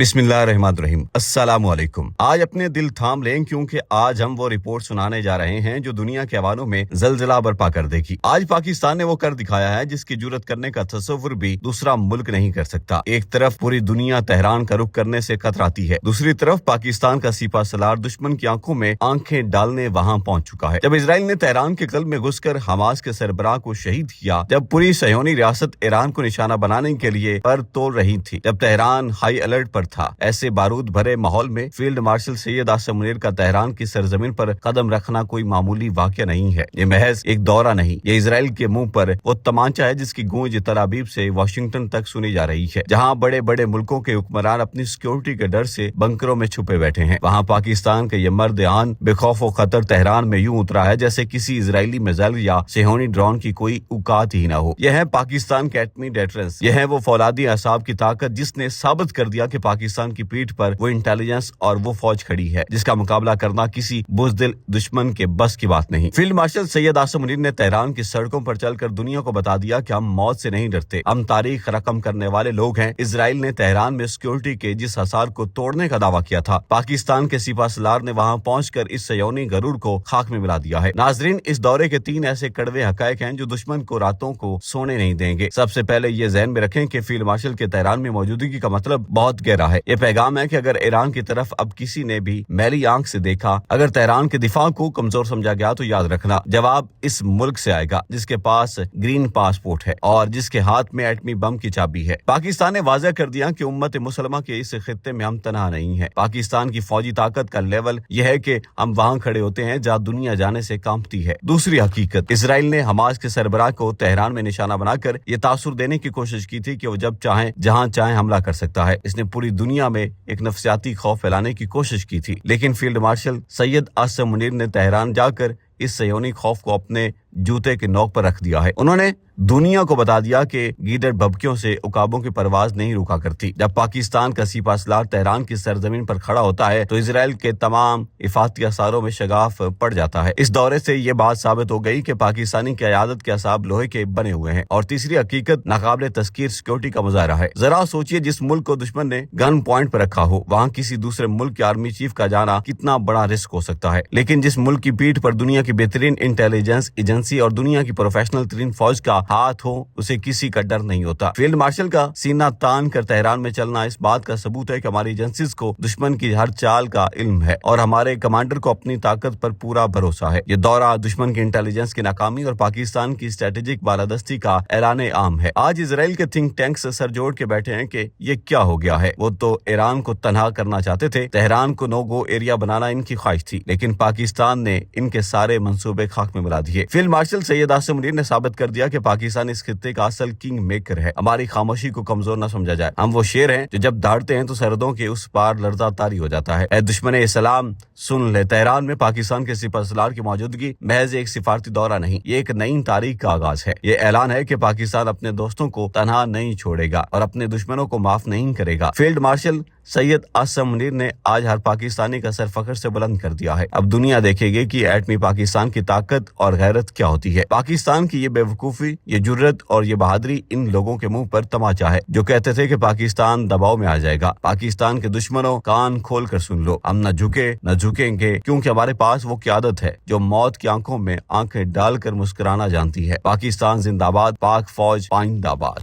बिस्मिल्लाहिर्रहमानिर्रहीम। अस्सलाम वालेकुम। आज अपने दिल थाम लें क्योंकि आज हम वो रिपोर्ट सुनाने जा रहे हैं जो दुनिया के अवानों में जलजला बर्पा कर देगी। आज पाकिस्तान ने वो कर दिखाया है जिसकी जुर्रत करने का तसव्वुर भी दूसरा मुल्क नहीं कर सकता। एक तरफ पूरी दुनिया तेहरान का रुख करने से कतराती है, दूसरी तरफ पाकिस्तान का सिपा सलार दुश्मन की आंखों में आंखें डालने वहां पहुंच चुका है। जब इजराइल ने तेहरान के कल्ब में घुसकर हमास के सरबराह को शहीद किया, जब पूरी सहयोनी रियासत ईरान को निशाना बनाने के लिए पर तोड़ रही थी, जब तेहरान हाई अलर्ट पर था, ऐसे बारूद भरे माहौल में फील्ड मार्शल सैयद आसिम मुनीर का तेहरान की सरजमीन पर कदम रखना कोई मामूली वाकया नहीं है। ये महज एक दौरा नहीं, ये इजराइल के मुंह पर वो तमांचा है जिसकी गूंज तल अवीव से वाशिंगटन तक सुनी जा रही है। जहां बड़े बड़े मुल्कों के हुक्मरान अपनी सिक्योरिटी के डर से बंकरों में छुपे बैठे हैं, वहां पाकिस्तान के ये मर्द आन बेखौफ व खतर तेहरान में यूं उतरा है जैसे किसी इजरायली मिसाइल या सेहोनी ड्रोन की कोई औकात ही न हो। यह है पाकिस्तान के एटमी डेटरेंस, यह है वो फौलादी असाब की ताकत जिसने साबित कर दिया कि पाकिस्तान की पीठ पर वो इंटेलिजेंस और वो फौज खड़ी है जिसका मुकाबला करना किसी बुज़दिल दुश्मन के बस की बात नहीं। फील्ड मार्शल सैयद आसिम मुनीर ने तेहरान की सड़कों पर चलकर दुनिया को बता दिया कि हम मौत से नहीं डरते, हम तारीख रकम करने वाले लोग हैं। इजराइल ने तेहरान में सिक्योरिटी के जिस हसार को तोड़ने का दावा किया था, पाकिस्तान के सिपा सलार ने वहां पहुंचकर इस सयोनी गरूर को खाक में मिला दिया है। नाजरीन, इस दौरे के 3 ऐसे कड़वे हकायक हैं जो दुश्मन को रातों को सोने नहीं देंगे। सबसे पहले ये ज़हन में रखें कि फील्ड मार्शल के तेहरान में मौजूदगी का मतलब बहुत गहरा है। ये पैगाम है कि अगर ईरान की तरफ अब किसी ने भी मैली आंख से देखा, अगर तेहरान के दिफा को कमजोर समझा गया, तो याद रखना जवाब इस मुल्क से आएगा जिसके पास ग्रीन पासपोर्ट है और जिसके हाथ में एटमी बम की चाबी है। पाकिस्तान ने वाज़ेह कर दिया कि उम्मत मुसलमा के इस खित्ते में हम तनहा नहीं है। पाकिस्तान की फौजी ताकत का लेवल यह है कि हम वहां खड़े होते हैं जहां दुनिया जाने से कांपती है। दूसरी हकीकत, इजराइल ने हमास के सरबराह को तेहरान में निशाना बनाकर ये तासुर देने की कोशिश की थी कि वो जब चाहे जहां चाहे हमला कर सकता है। इसने पूरी दुनिया में एक नफ्सियाती खौफ फैलाने की कोशिश की थी, लेकिन फील्ड मार्शल सैयद आसिम मुनीर ने तेहरान जाकर इस सयोनी खौफ को अपने जूते के नोक पर रख दिया है। उन्होंने दुनिया को बता दिया कि गीदड़ भभकियों से उकाबों की परवाज नहीं रुका करती। जब पाकिस्तान का सिपा सलार तेहरान की सरजमीन पर खड़ा होता है तो इजराइल के तमाम इफाती असारों में शगाफ पड़ जाता है। इस दौरे से ये बात साबित हो गई कि पाकिस्तानी क़यादत के असाब लोहे के बने हुए हैं। और तीसरी हकीकत, नाकाबिले तस्कीर सिक्योरिटी का मुजाहरा है। जरा सोचिए, जिस मुल्क को दुश्मन ने गन पॉइंट पर रखा हो, वहाँ किसी दूसरे मुल्क के आर्मी चीफ का जाना कितना बड़ा रिस्क हो सकता है। लेकिन जिस मुल्क की पीठ पर दुनिया की बेहतरीन इंटेलिजेंस एजेंसी और दुनिया की प्रोफेशनल तरीन फौज का हाथ हो, उसे किसी का डर नहीं होता। फील्ड मार्शल का सीना तान कर तेहरान में चलना इस बात का सबूत है कि हमारी एजेंसीज को दुश्मन की हर चाल का इल्म है और हमारे कमांडर को अपनी ताकत पर पूरा भरोसा है। ये दौरा दुश्मन की इंटेलिजेंस की नाकामी और पाकिस्तान की स्ट्रेटेजिक बालादस्ती का ऐलान आम है। आज इजराइल के थिंक टैंक्स सर जोड़ के बैठे हैं कि ये क्या हो गया है। वो तो ईरान को तनहा करना चाहते थे, तेहरान को नो गो एरिया बनाना इनकी ख्वाहिश थी, लेकिन पाकिस्तान ने इनके सारे मंसूबे खाक में मिला दिए। फील्ड मार्शल सैयद आसिम मुनीर ने साबित कर दिया कि पाकिस्तान इस खित्ते का असल किंग मेकर है। हमारी खामोशी को कमजोर न समझा जाए। हम वो शेर हैं जो जब दहाड़ते हैं तो सरहदों के उस पार लर्जा तारी हो जाता है। ऐ दुश्मन इस्लाम सुन ले, तेहरान में पाकिस्तान के सिपा सलार की मौजूदगी महज एक सिफारती दौरा नहीं, ये एक नई तारीख का आगाज है। ये ऐलान है कि पाकिस्तान अपने दोस्तों को तनहा नहीं छोड़ेगा और अपने दुश्मनों को माफ नहीं करेगा। फील्ड मार्शल सैयद आसिम मुनीर ने आज हर पाकिस्तानी का सर फख्र से बुलंद कर दिया है। अब दुनिया देखेगी कि एटमी पाकिस्तान की ताकत और गैरत क्या होती है। पाकिस्तान की ये बेवकूफी, ये जुर्रत और ये बहादुरी इन लोगों के मुंह पर तमाचा है जो कहते थे कि पाकिस्तान दबाव में आ जाएगा। पाकिस्तान के दुश्मनों, कान खोल कर सुन लो, हम न झुके न झुकेंगे, क्योंकि हमारे पास वो क़यादत है जो मौत की आंखों में आंखें डालकर मुस्कुराना जानती है। पाकिस्तान जिंदाबाद, पाक फौज पाइंदाबाद।